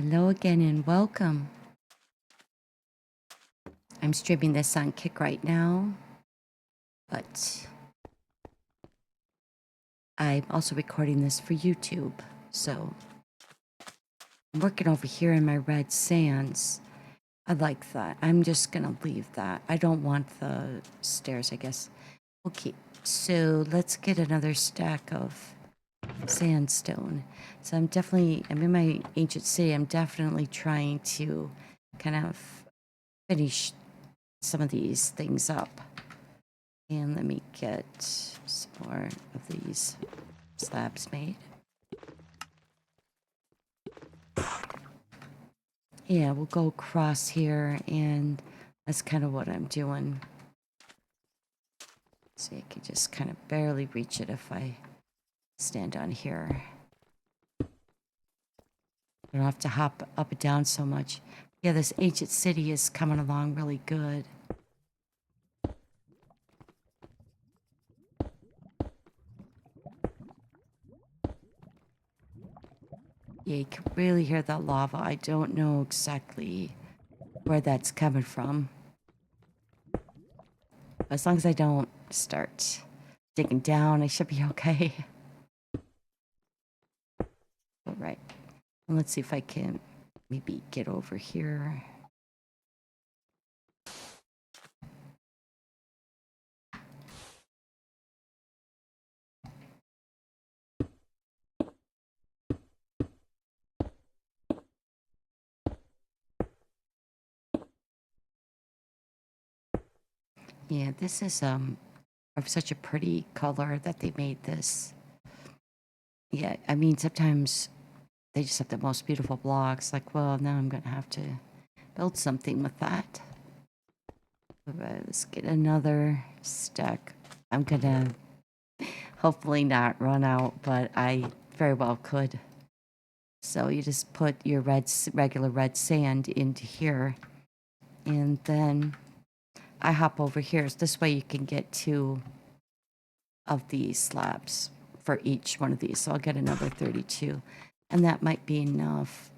Hello again and welcome. I'm streaming this on Kick right now, but I'm also recording this for YouTube. So I'm working over here in my red sands. I like that. I'm just gonna leave that. I don't want the stairs, I guess. Okay, so let's get another stack of sandstone. So I'm in my ancient city. I'm definitely trying to kind of finish some of these things up. And let me get some more of these slabs made. Yeah, we'll go across here, and that's kind of what I'm doing. So I can just kind of barely reach it if I stand on here. I don't have to hop up and down so much. Yeah, this ancient city is coming along really good. Yeah, you can really hear that lava. I don't know exactly where that's coming from. As long as I don't start digging down, I should be okay. All right. And let's see if I can maybe get over here. Yeah, this is of such a pretty color that they made this. Yeah, I mean sometimes they just have the most beautiful blocks. Like, well, now I'm gonna have to build something with that. All right, let's get another stack. I'm gonna hopefully not run out, but I very well could. So you just put your regular red sand into here, and then I hop over here. So this way you can get two of these slabs for each one of these. So I'll get another 32. And that might be enough.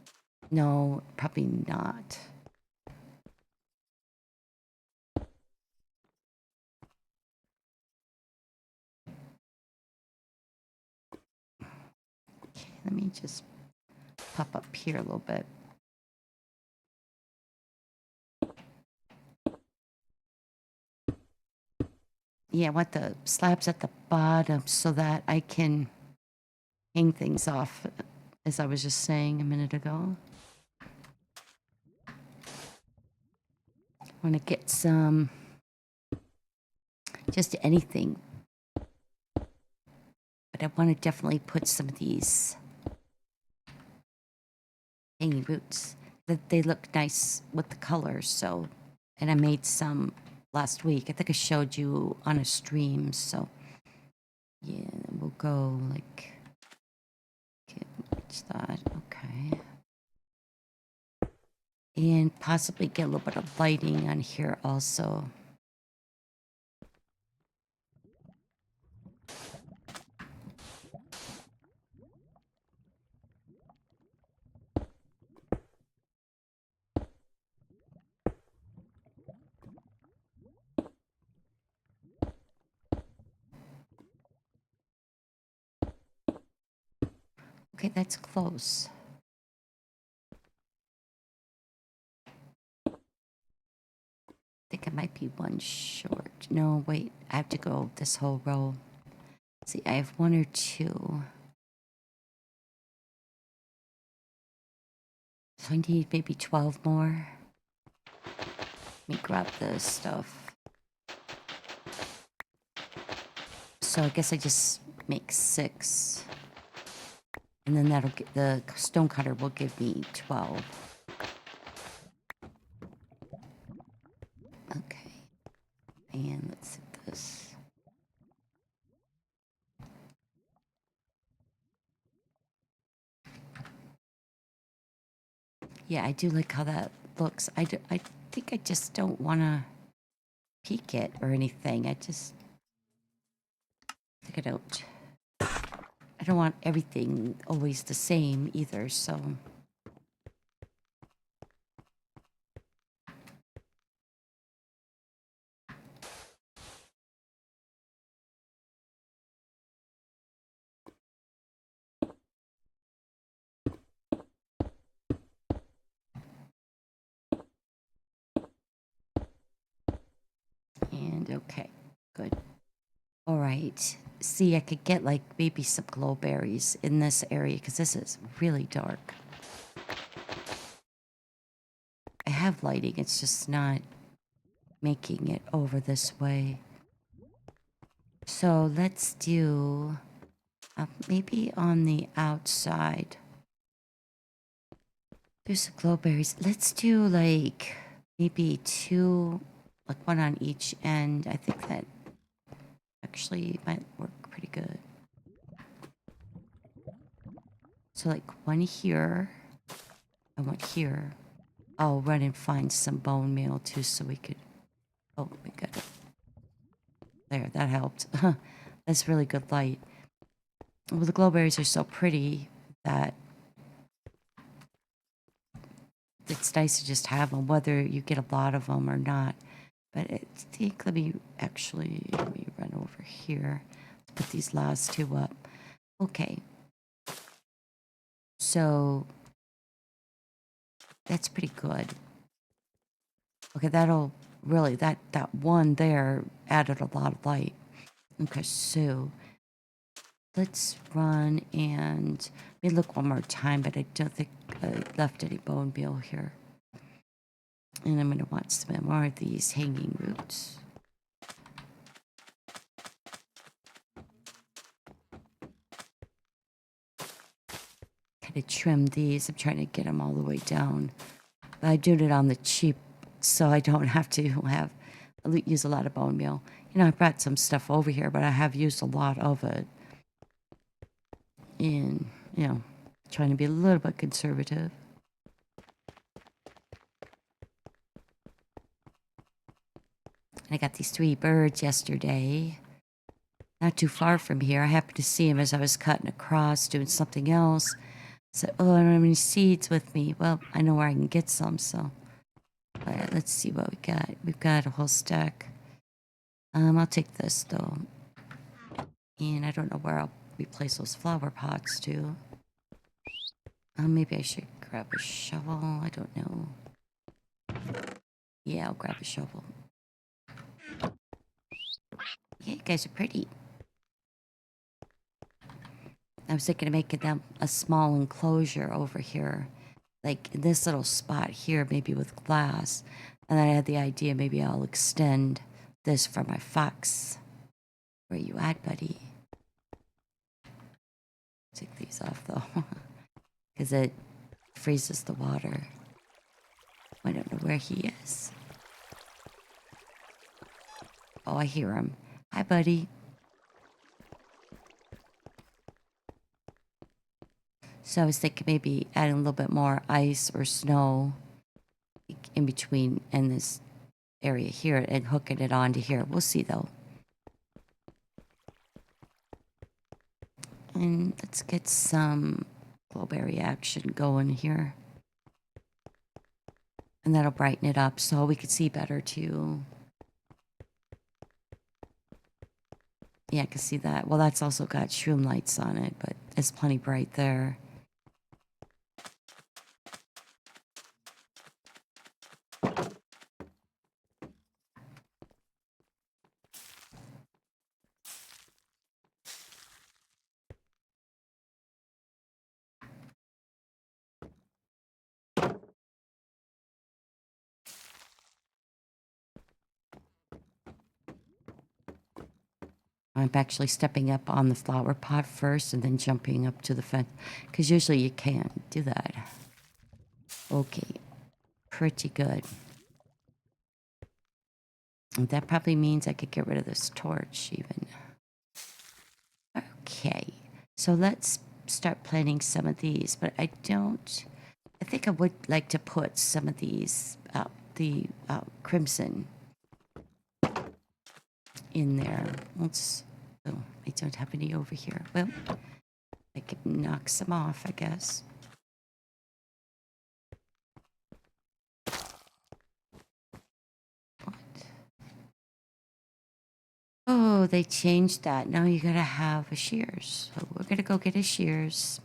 No, probably not. Okay, let me just pop up here a little bit. Yeah, I want the slabs at the bottom so that I can hang things off, as I was just saying a minute ago. I want to get some, just anything. But I want to definitely put some of these hanging roots. That they look nice with the colors, so. And I made some last week. I think I showed you on a stream, so. Yeah, we'll go like, can't reach that, okay. And possibly get a little bit of lighting on here also. Okay, that's close. I think I might be one short. No, wait, I have to go this whole row. See, I have one or two. So I need maybe 12 more. Let me grab this stuff. So I guess I just make 6. And then that'll get, the stone cutter will give me 12. Okay. And let's hit this. Yeah, I do like how that looks. I think I just don't want to peek it or anything. I think I don't want everything always the same either, so. And okay, good. All right. See, I could get like maybe some glowberries in this area because this is really dark. I have lighting, it's just not making it over this way. So let's do maybe on the outside. There's some glowberries. Let's do like maybe two, like one on each end. I think that actually might work pretty good. So like one here and one here. I'll run and find some bone meal too so we could, oh, we got it. There, that helped. That's really good light. Well, the glowberries are so pretty that it's nice to just have them, whether you get a lot of them or not. But I think, let me run over here. Let's put these last two up. Okay. So that's pretty good. Okay, that'll really, that one there added a lot of light. Okay, so let's run and let me look one more time, but I don't think I left any bone meal here. And I'm going to want some more of these hanging roots. Kind of trim these. I'm trying to get them all the way down. But I do it on the cheap so I don't have to use a lot of bone meal. You know, I brought some stuff over here, but I have used a lot of it. And, you know, trying to be a little bit conservative. I got these 3 birds yesterday. Not too far from here. I happened to see them as I was cutting across, doing something else. So, oh, I don't have any seeds with me. Well, I know where I can get some, so. All right, let's see what we got. We've got a whole stack. I'll take this, though. And I don't know where I'll replace those flower pots, too. Maybe I should grab a shovel. I don't know. Yeah, I'll grab a shovel. Yeah, you guys are pretty. I was thinking of making them a small enclosure over here. Like in this little spot here, maybe with glass. And then I had the idea maybe I'll extend this for my fox. Where you at, buddy? Take these off though. Because it freezes the water. I don't know where he is. Oh, I hear him. Hi, buddy. So I was thinking maybe adding a little bit more ice or snow in between in this area here and hooking it onto here. We'll see though. And let's get some glowberry action going here. And that'll brighten it up so we can see better too. Yeah, I can see that. Well, that's also got shroom lights on it, but it's plenty bright there. I'm actually stepping up on the flower pot first and then jumping up to the fence. Because usually you can't do that. Okay. Pretty good. And that probably means I could get rid of this torch even. Okay. So let's start planting some of these. But I think I would like to put some of these, the crimson in there. Oh, I don't have any over here. Well, I could knock some off, I guess. What? Oh, they changed that. Now you gotta have a shears. So we're gonna go get a shears.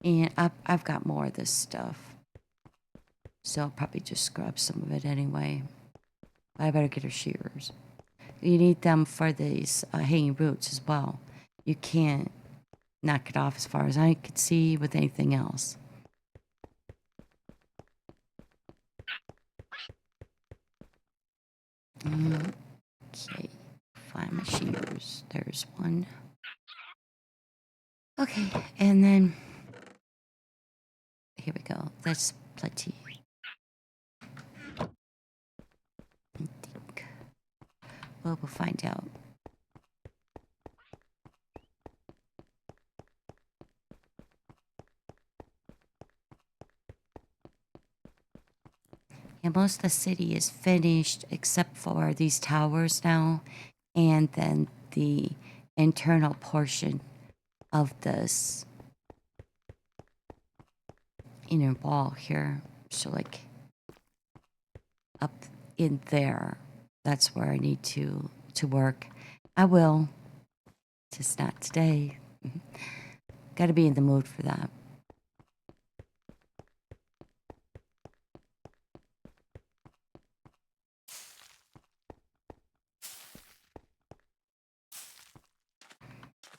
And I've got more of this stuff. So I'll probably just scrub some of it anyway. I better get her shears. You need them for these hanging roots as well. You can't knock it off as far as I could see with anything else. Okay, find my shears. There's one. Okay, and then here we go. That's plenty. I think. Well, we'll find out. And most of the city is finished except for these towers now, and then the internal portion of this inner wall here. So like up in there, that's where I need to work. I will, just not today. Got to be in the mood for that.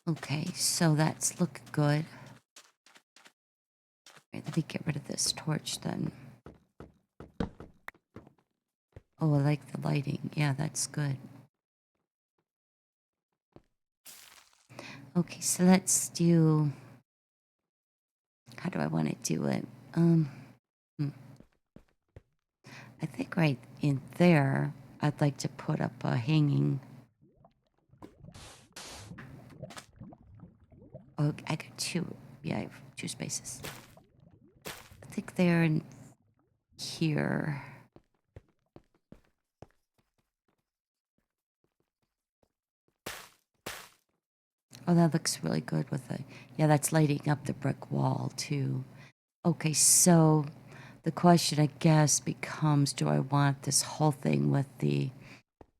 Okay, so that's looking good. Right, let me get rid of this torch then. Oh, I like the lighting. Yeah, that's good. Okay, so let's do... How do I want to do it? I think right in there, I'd like to put up a hanging... Oh, I got two. Yeah, I have two spaces. I think there and here. Oh, that looks really good with the... Yeah, that's lighting up the brick wall, too. Okay, so the question, I guess, becomes, do I want this whole thing with the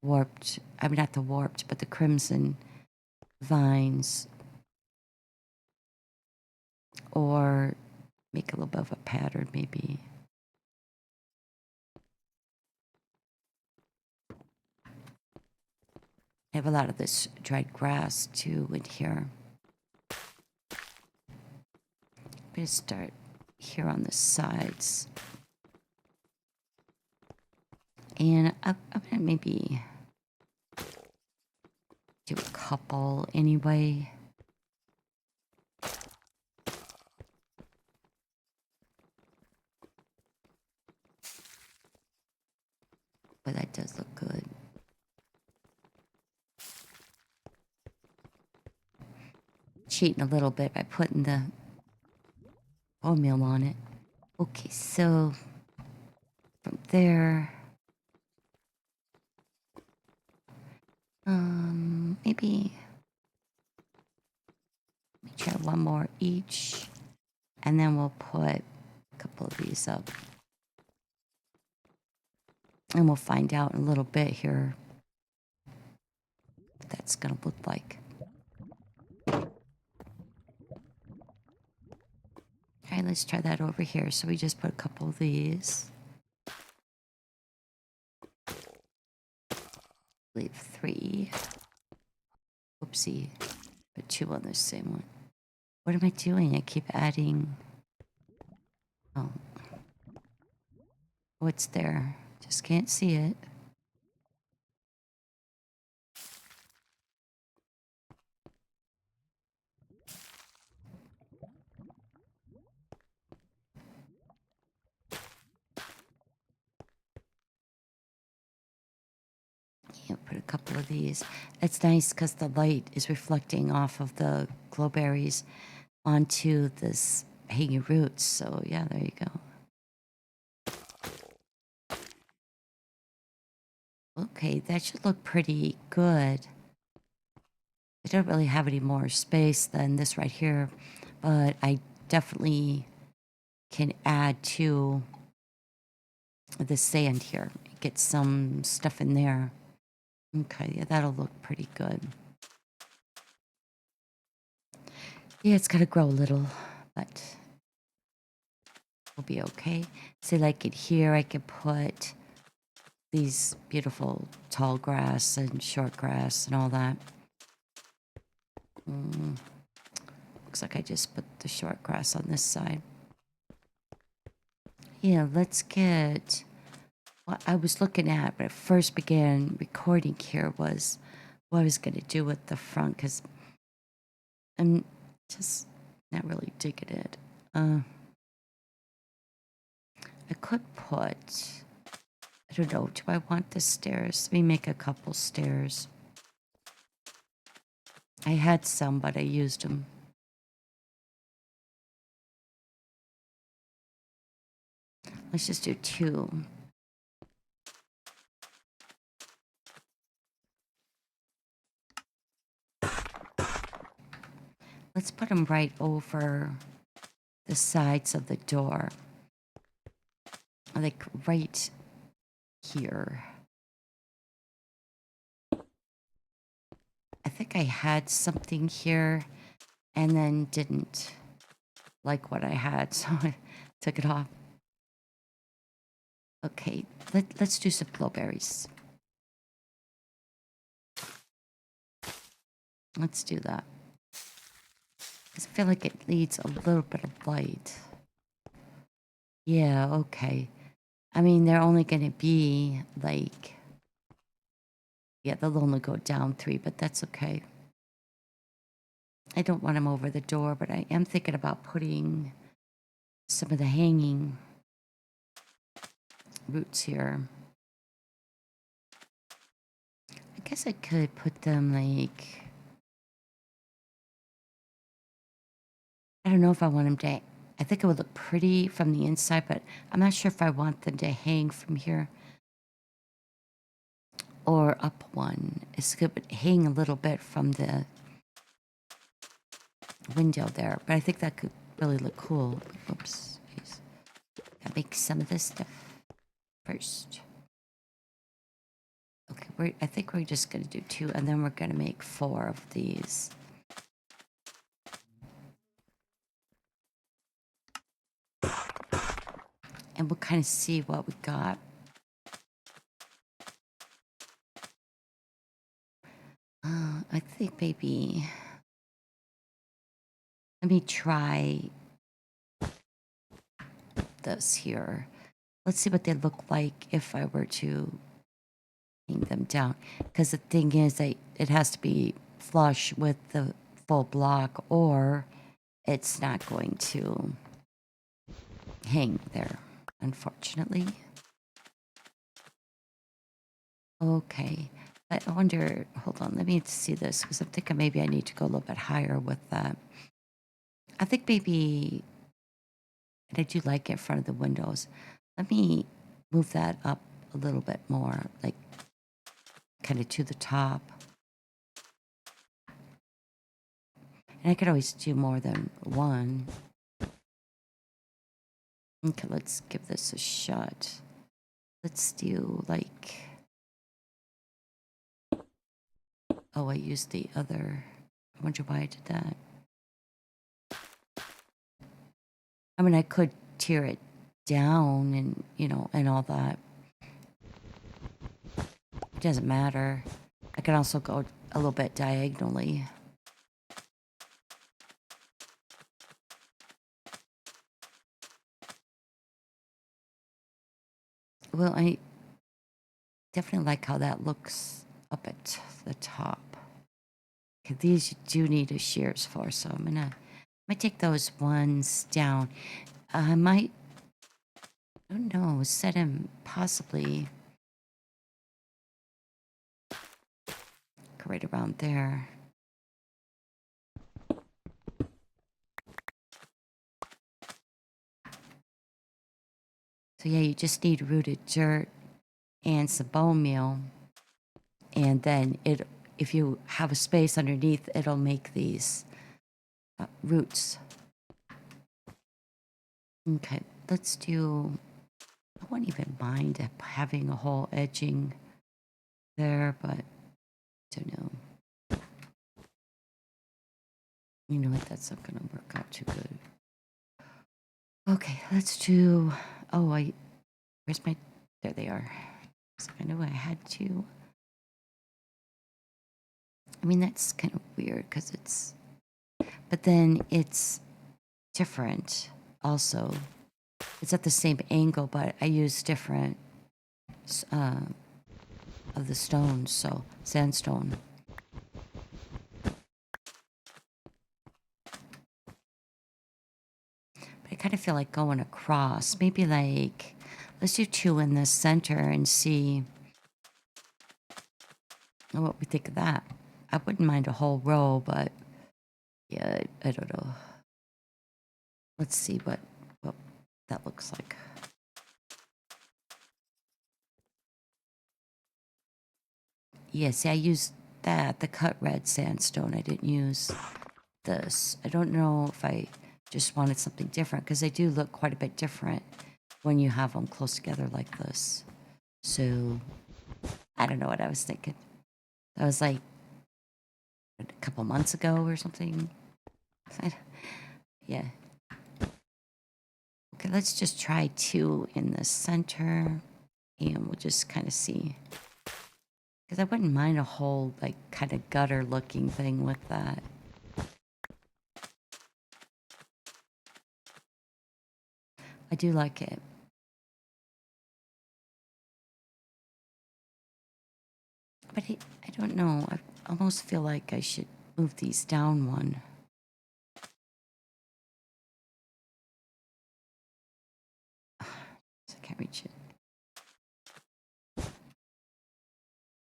warped... I mean, not the warped, but the crimson vines? Or make a little bit of a pattern, maybe. I have a lot of this dried grass, too, in here. I'm going to start here on the sides. And I'm going to maybe do a couple anyway. But that does look good. Cheating a little bit by putting the bone meal on it. Okay, so from there, maybe try one more each, and then we'll put a couple of these up. And we'll find out in a little bit here what that's gonna look like. All right, let's try that over here. So we just put a couple of these. Leave 3. Oopsie. Put 2 on this same one. What am I doing? I keep adding... Oh. What's there? Just can't see it. Yeah, put a couple of these. It's nice because the light is reflecting off of the glowberries onto this hanging roots. So yeah, there you go. Okay, that should look pretty good. I don't really have any more space than this right here, but I definitely can add to the sand here. Get some stuff in there. Okay, yeah, that'll look pretty good. Yeah, it's got to grow a little, but will be okay. See, like in here, I could put these beautiful tall grass and short grass and all that. Looks like I just put the short grass on this side. Yeah, let's get what I was looking at when I first began recording here was what I was going to do with the front because I'm just not really digging it. I could put, I don't know, do I want the stairs? Let me make a couple stairs. I had some, but I used them. Let's just do 2. Let's put them right over the sides of the door. Like right here. I think I had something here and then didn't like what I had, so I took it off. Okay, let's do some blueberries. Let's do that. 'Cause I feel like it needs a little bit of light. Yeah, okay. I mean, they're only going to be like, yeah, they'll only go down 3, but that's okay. I don't want them over the door, but I am thinking about putting some of the hanging roots here. I guess I could put them like, I don't know if I want them to, I think it would look pretty from the inside, but I'm not sure if I want them to hang from here or up one. It's good, but hang a little bit from the window there, but I think that could really look cool. Oops. Jeez. Gotta make some of this stuff first. Okay, I think we're just gonna do 2, and then we're gonna make 4 of these. And we'll kind of see what we got. I think maybe, let me try this here. Let's see what they look like if I were to hang them down. Because the thing is, it has to be flush with the full block, or it's not going to hang there, unfortunately. Okay. I wonder, hold on, let me see this, because I'm thinking maybe I need to go a little bit higher with that. I think maybe, and I do like it in front of the windows. Let me move that up a little bit more, like kind of to the top. And I could always do more than one. Okay, let's give this a shot. Let's do like, oh, I used the other. I wonder why I did that. I mean, I could tear it down and, you know, and all that. It doesn't matter. I can also go a little bit diagonally. Well, I definitely like how that looks up at the top. Okay, these you do need a shears for, so I'm gonna take those ones down. I might, I don't know, set them possibly right around there. So yeah, you just need rooted dirt and some bone meal, and then if you have a space underneath, it'll make these roots. Okay, let's do, I wouldn't even mind having a whole edging there, but I don't know. You know what, that's not gonna work out too good. Okay, let's do. Oh, where's my? There they are. So I knew I had to. I mean, that's kind of weird because it's. But then it's different. Also, it's at the same angle, but I use different of the stones. So sandstone. But I kind of feel like going across. Maybe like, let's do 2 in the center and see what we think of that. I wouldn't mind a whole row, but yeah, I don't know. Let's see what that looks like. Yeah, see, I used that, the cut red sandstone. I didn't use this. I don't know if I just wanted something different because they do look quite a bit different when you have them close together like this. So, I don't know what I was thinking. That was like a couple months ago or something. Yeah. Okay, let's just try 2 in the center and we'll just kind of see. Because I wouldn't mind a whole, like, kind of gutter looking thing with that. I do like it. But I don't know. I almost feel like I should move these down one. So I can't reach it.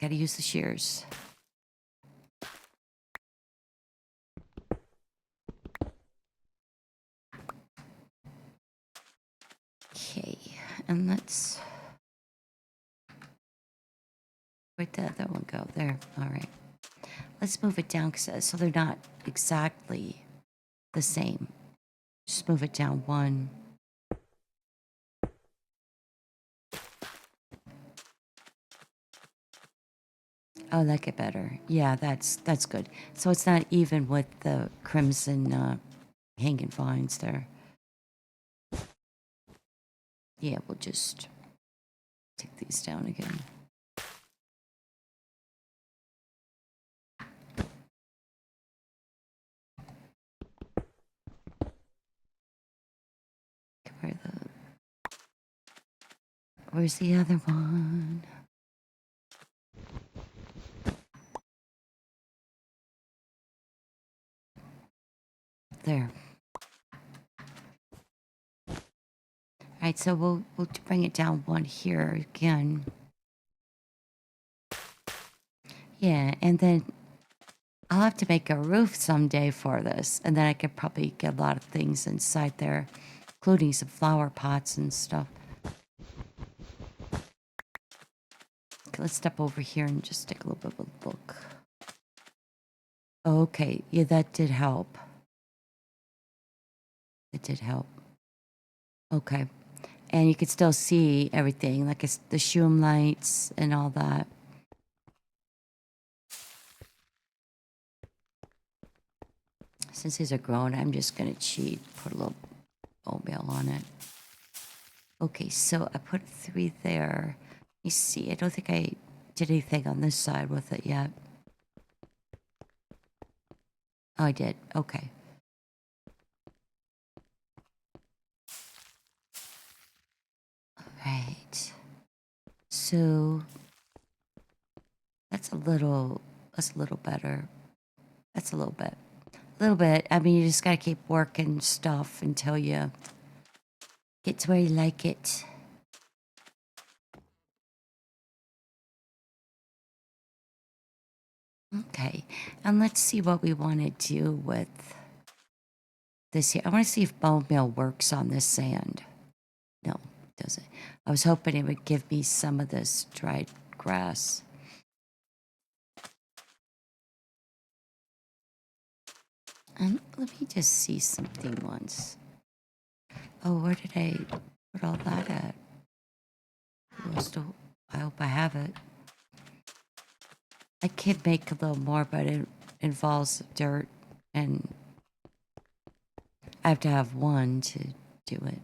Gotta use the shears. Okay, and let's... Where'd the other one go? There. All right. Let's move it down so they're not exactly the same. Just move it down 1. I like it better. Yeah, that's good. So it's not even with the crimson hanging vines there. Yeah, we'll just take these down again. Where's the other one? There. All right, so we'll bring it down 1 here again. Yeah, and then I'll have to make a roof someday for this, and then I could probably get a lot of things inside there, including some flower pots and stuff. Okay, let's step over here and just take a little bit of a look. Okay, yeah, that did help. It did help. Okay. And you could still see everything, like it's the shroom lights and all that. Since these are grown, I'm just going to cheat, put a little oatmeal on it. Okay, so I put 3 there. Let me see. I don't think I did anything on this side with it yet. Oh, I did. Okay. All right. So that's a little better. That's a little bit. A little bit. I mean, you just got to keep working stuff until you get to where you like it. Okay, and let's see what we want to do with this here. I want to see if bone meal works on this sand. No, it doesn't. I was hoping it would give me some of this dried grass. And let me just see something once. Oh, where did I put all that at? I hope I have it. I could make a little more, but it involves dirt, and I have to have 1 to do it.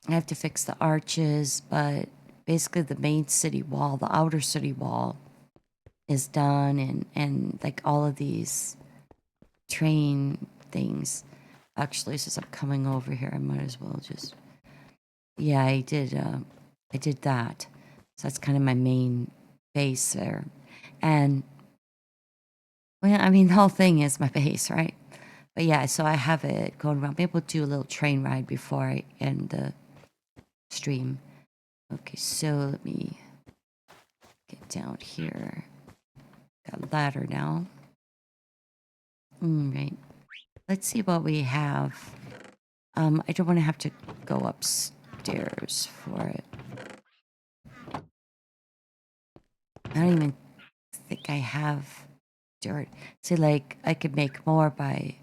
I have to fix the arches, but basically the main city wall, the outer city wall is done, and like all of these train things. Actually, since I'm coming over here, I might as well just, yeah, I did that. So that's kind of my main base there. And well, I mean, the whole thing is my base, right? But yeah, so I have it going around. Maybe we'll do a little train ride before I end the stream. Okay, so let me get down here. Got a ladder now. Right. Let's see what we have. I don't want to have to go upstairs for it. I don't even think I have dirt. See, like I could make more by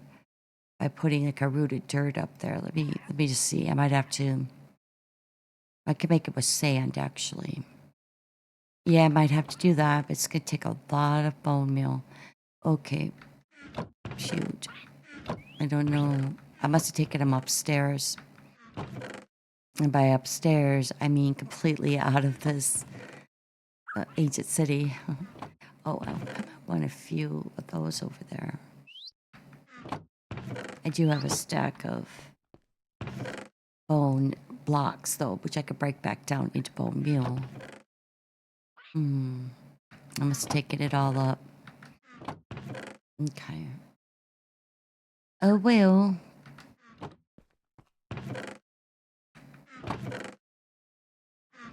putting like a rooted dirt up there. Let me just see. I might have to. I could make it with sand actually. Yeah, I might have to do that, but it's gonna take a lot of bone meal. Okay. Shoot. I don't know. I must have taken them upstairs. And by upstairs, I mean completely out of this ancient city. Oh, I want a few of those over there. I do have a stack of bone blocks, though, which I could break back down into bone meal. I must have taken it all up. Okay. Oh, well.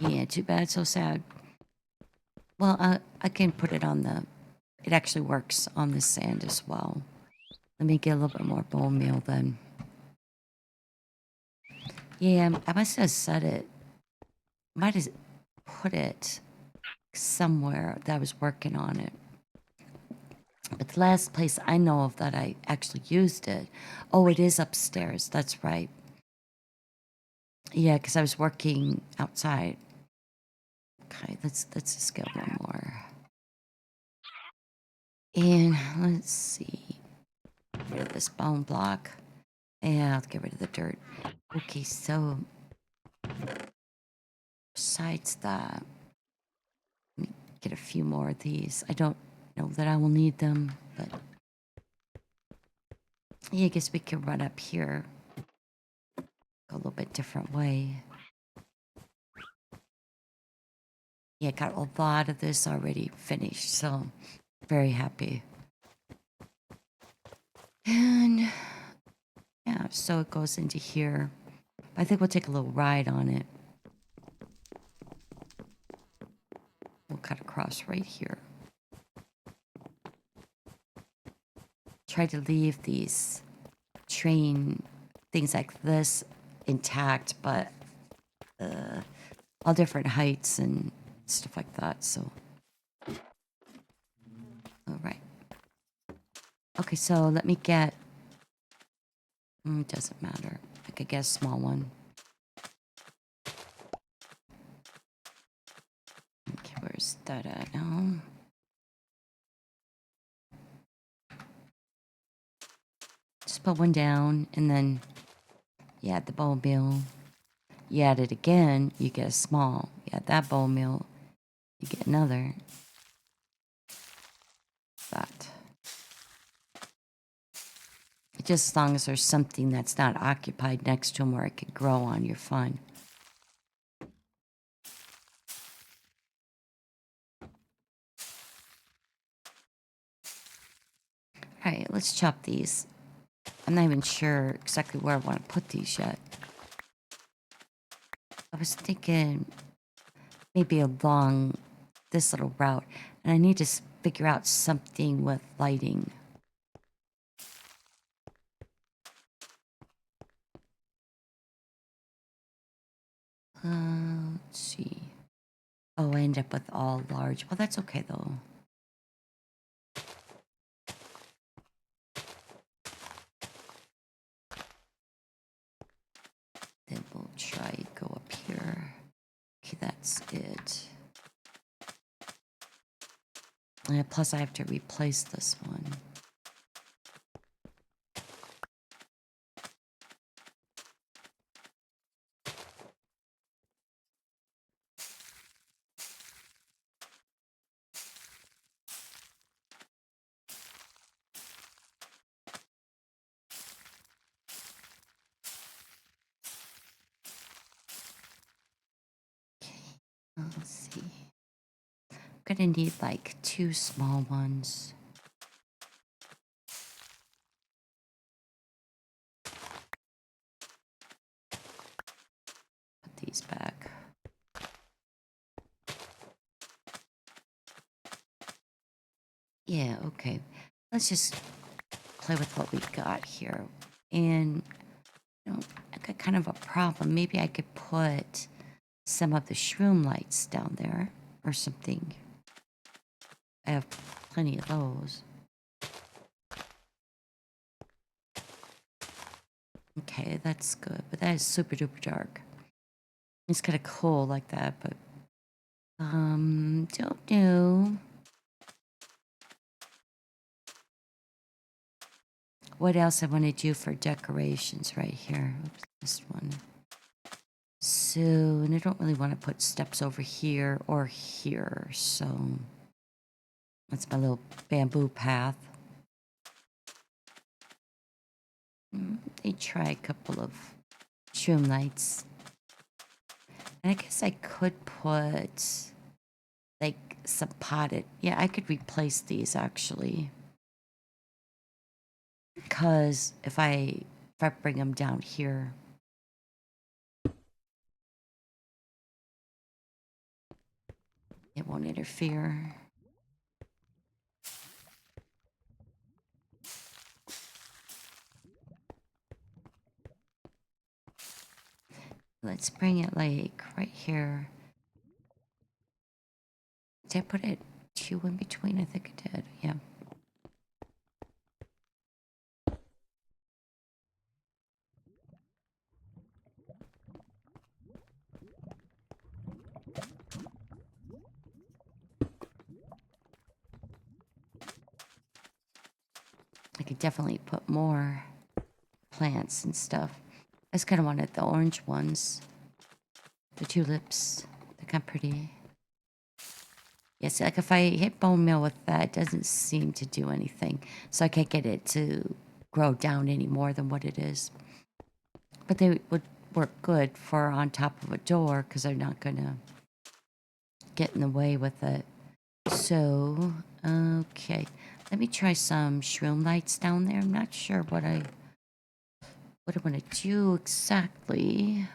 Yeah, too bad, so sad. Well, I can put it on the... It actually works on the sand as well. Let me get a little bit more bone meal then. Yeah, I must have said it. Might have put it somewhere that I was working on it. But the last place I know of that I actually used it... Oh, it is upstairs. That's right. Yeah, because I was working outside. Okay, let's just get one more. And let's see. Get rid of this bone block. Yeah, I'll get rid of the dirt. Okay, so besides that, let me get a few more of these. I don't know that I will need them, but yeah, I guess we can run up here. Go a little bit different way. Yeah, got a lot of this already finished, so very happy. And yeah, so it goes into here. I think we'll take a little ride on it. We'll cut across right here. Try to leave these train things like this intact, but all different heights and stuff like that, so. All right. Okay, so let me get... it doesn't matter. I could get a small one. Okay, where's that at now? Just put one down, and then you add the bone meal. You add it again, you get a small. You add that bone meal, you get another. That. Just as long as there's something that's not occupied next to them where it could grow on, you're fine. Alright, let's chop these. I'm not even sure exactly where I want to put these yet. I was thinking maybe along this little route, and I need to figure out something with lighting. Let's see. Oh, I end up with all large. Well, that's okay though. Then we'll try go up here. Okay, that's it. Plus, I have to replace this one. gonna need like 2 small ones. Put these back. Yeah, okay. Let's just play with what we got here. And you know, I got kind of a problem. Maybe I could put some of the shroom lights down there or something. I have plenty of those. Okay, that's good. But that is super duper dark. It's kind of cool like that, but don't know. What else I want to do for decorations right here? Oops, this one. So, and I don't really want to put steps over here or here, so that's my little bamboo path. They try a couple of shroom lights. And I guess I could put like some potted. Yeah, I could replace these actually. Because if I bring them down here, it won't interfere. Let's bring it like right here. Did I put it 2 in between? I think I did. Yeah. I could definitely put more plants and stuff. I just kind of wanted the orange ones. The tulips. They're kind of pretty. Yes, like if I hit bone meal with that, it doesn't seem to do anything. So I can't get it to grow down any more than what it is. But they would work good for on top of a door because they're not going to get in the way with it. So, okay. Let me try some shroom lights down there. I'm not sure what I want to do exactly.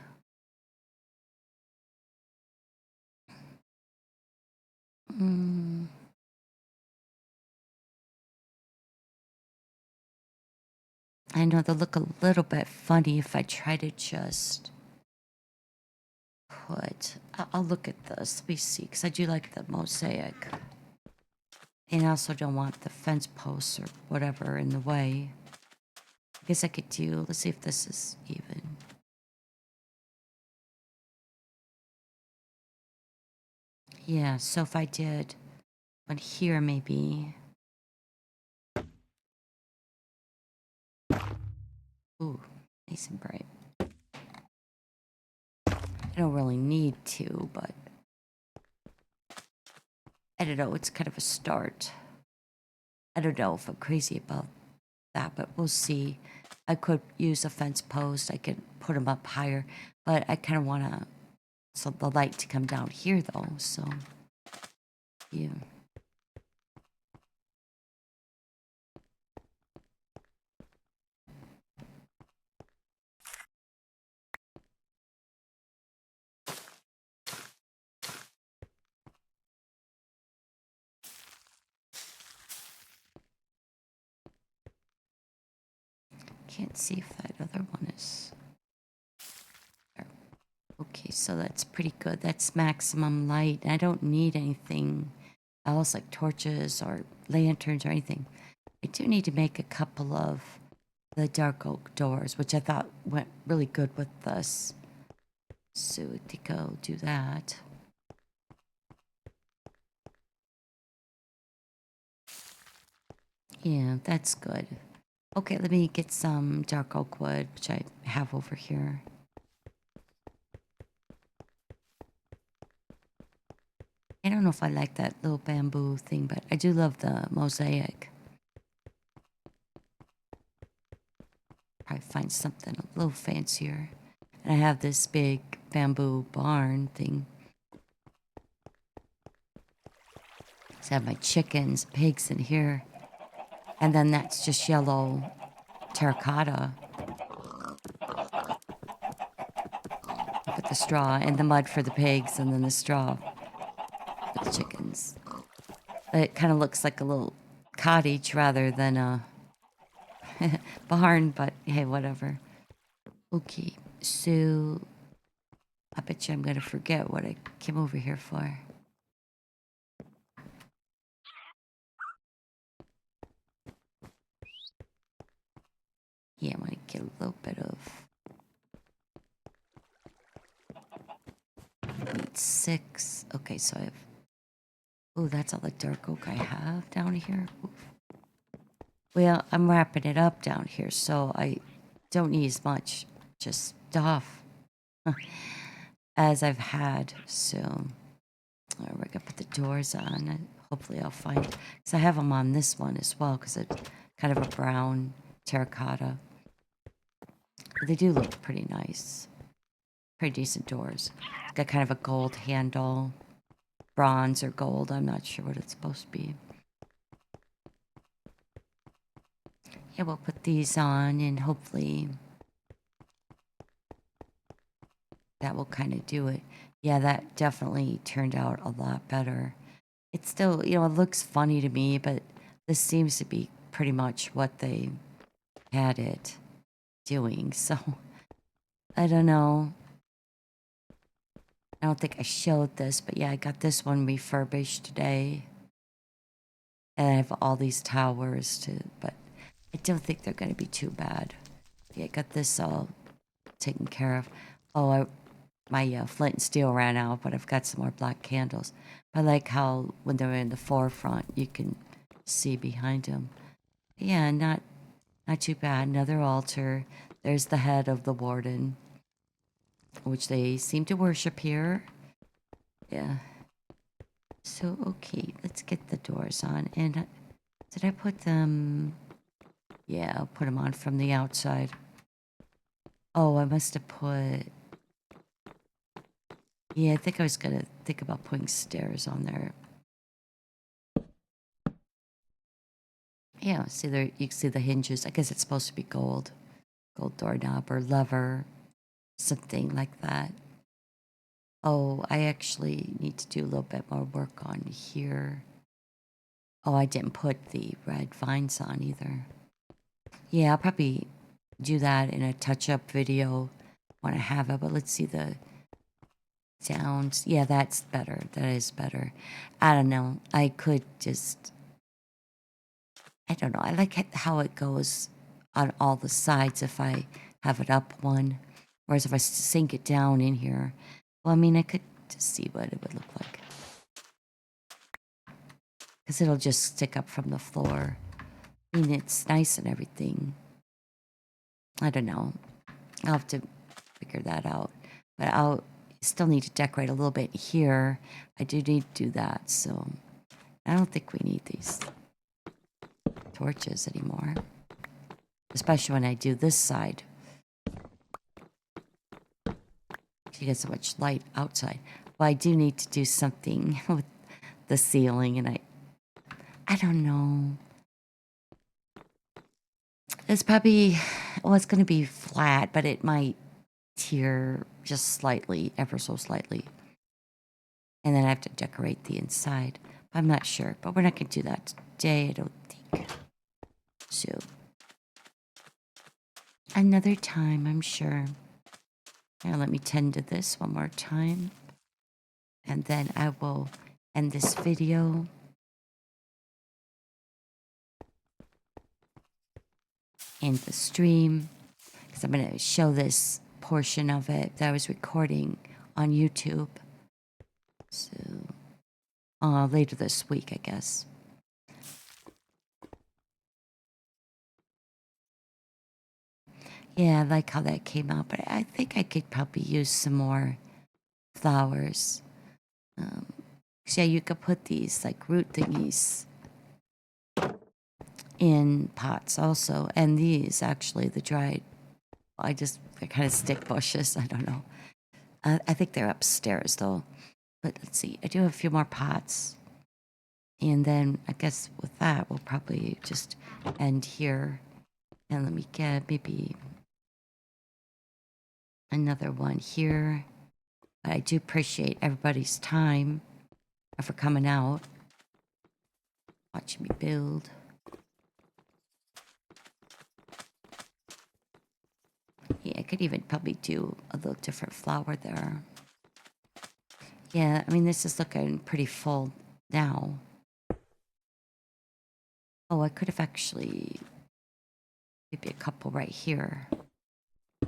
I know they'll look a little bit funny if I try to just put... I'll look at this. Let me see, because I do like the mosaic. And I also don't want the fence posts or whatever in the way. I guess I could do... Let's see if this is even. Yeah, so if I did one here, maybe... Ooh, nice and bright. I don't really need to, but... I don't know, it's kind of a start. I don't know if I'm crazy about that, but we'll see. I could use a fence post. I could put them up higher, but I kind of want to... So the light to come down here, though, so... Yeah. Can't see if that other one is there. Okay, so that's pretty good. That's maximum light. I don't need anything else like torches or lanterns or anything. I do need to make a couple of the dark oak doors, which I thought went really good with this. So I think I'll do that. Yeah, that's good. Okay, let me get some dark oak wood, which I have over here. I don't know if I like that little bamboo thing, but I do love the mosaic. Probably find something a little fancier. And I have this big bamboo barn thing. So I have my chickens, pigs in here. And then that's just yellow terracotta. I put the straw and the mud for the pigs and then the straw for the chickens. It kind of looks like a little cottage rather than a barn, but hey, whatever. Okay, so I bet you I'm going to forget what I came over here for. Yeah, I want to get a little bit of... Need 6. Okay, so I have... Oh, that's all the dark oak I have down here. Oof. Well, I'm wrapping it up down here, so I don't need as much just stuff as I've had. So we're gonna put the doors on. And hopefully, I'll find because I have them on this one as well because it's kind of a brown terracotta. But they do look pretty nice, pretty decent doors. It's got kind of a gold handle, bronze or gold. I'm not sure what it's supposed to be. Yeah, we'll put these on and hopefully that will kind of do it. Yeah, that definitely turned out a lot better. It's still, it looks funny to me, but this seems to be pretty much what they had it doing. So, I don't know. I don't think I showed this, but yeah, I got this one refurbished today. And I have all these towers too, but I don't think they're going to be too bad. Yeah, I got this all taken care of. Oh, my flint and steel ran out, but I've got some more black candles. I like how when they're in the forefront, you can see behind them. Yeah, not too bad. Another altar. There's the head of the warden, which they seem to worship here. Yeah. So, okay, let's get the doors on. And did I put them... Yeah, I'll put them on from the outside. Oh, I must have put... Yeah, I think I was going to think about putting stairs on there. Yeah, see there, you can see the hinges. I guess it's supposed to be gold. Gold doorknob or lever, something like that. Oh, I actually need to do a little bit more work on here. Oh, I didn't put the red vines on either. Yeah, I'll probably do that in a touch-up video when I have it, but let's see the sounds. Yeah, that's better. That is better. I don't know. I could just... I don't know. I like how it goes on all the sides if I have it up one. Whereas if I sink it down in here, well, I mean, I could just see what it would look like. Because it'll just stick up from the floor. I mean, it's nice and everything. I don't know. I'll have to figure that out. But I'll still need to decorate a little bit here. I do need to do that, so I don't think we need these torches anymore. Especially when I do this side. You get so much light outside. Well, I do need to do something with the ceiling, and I don't know. It's probably, well, it's going to be flat, but it might tear just slightly, ever so slightly. And then I have to decorate the inside. I'm not sure, but we're not going to do that today, I don't think. So, another time, I'm sure. Now let me tend to this one more time. And then I will end this video. End the stream. Because I'm going to show this portion of it that I was recording on YouTube. So, later this week, I guess. Yeah, I like how that came out, but I think I could probably use some more flowers. So yeah, you could put these like root thingies in pots also, and these actually the dried. They're kind of stick bushes. I don't know. I think they're upstairs though. But let's see. I do have a few more pots, And then I guess with that, we'll probably just end here. And let me get maybe another one here. But I do appreciate everybody's time for coming out, watching me build. Yeah, I could even probably do a little different flower there. Yeah, I mean, this is looking pretty full now. Oh, I could have actually maybe a couple right here. I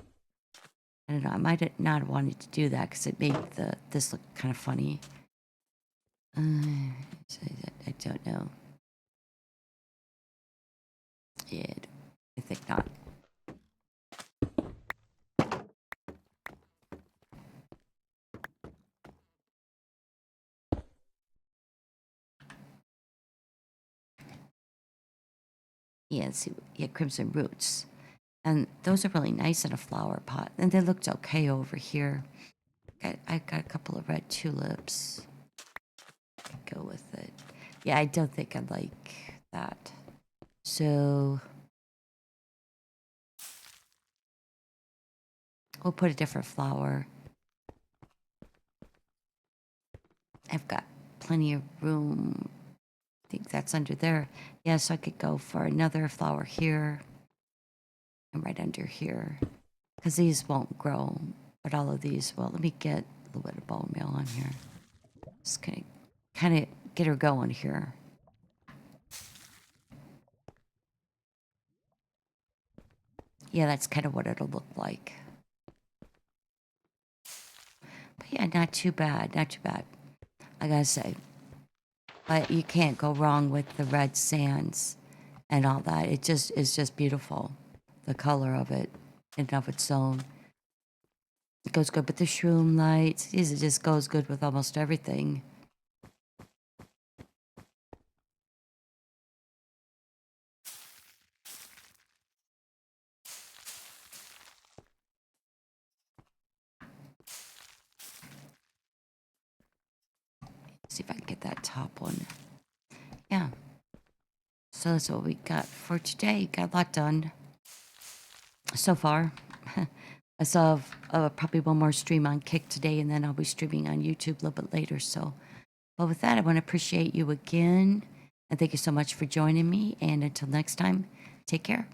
don't know. I might have not wanted to do that because it made this look kind of funny. I don't know. Yeah, I think not. Yeah, see, yeah, crimson roots. And those are really nice in a flower pot. And they looked okay over here. I got a couple of red tulips. Go with it. Yeah, I don't think I like that. So we'll put a different flower. I've got plenty of room. I think that's under there. Yeah, so I could go for another flower here and right under here. Because these won't grow, but all of these will. Let me get a little bit of bone meal on here. Just kind of get her going here. Yeah, that's kind of what it'll look like. But yeah, not too bad, not too bad. I gotta say. But you can't go wrong with the red sands and all that. It just is just beautiful. The color of it in and of its own. It goes good with the shroom lights. It just goes good with almost everything. See if I can get that top one. Yeah. So that's what we got for today. Got a lot done so far. I still have probably one more stream on Kick today, and then I'll be streaming on YouTube a little bit later. So, well, with that, I want to appreciate you again, and thank you so much for joining me. And until next time, take care.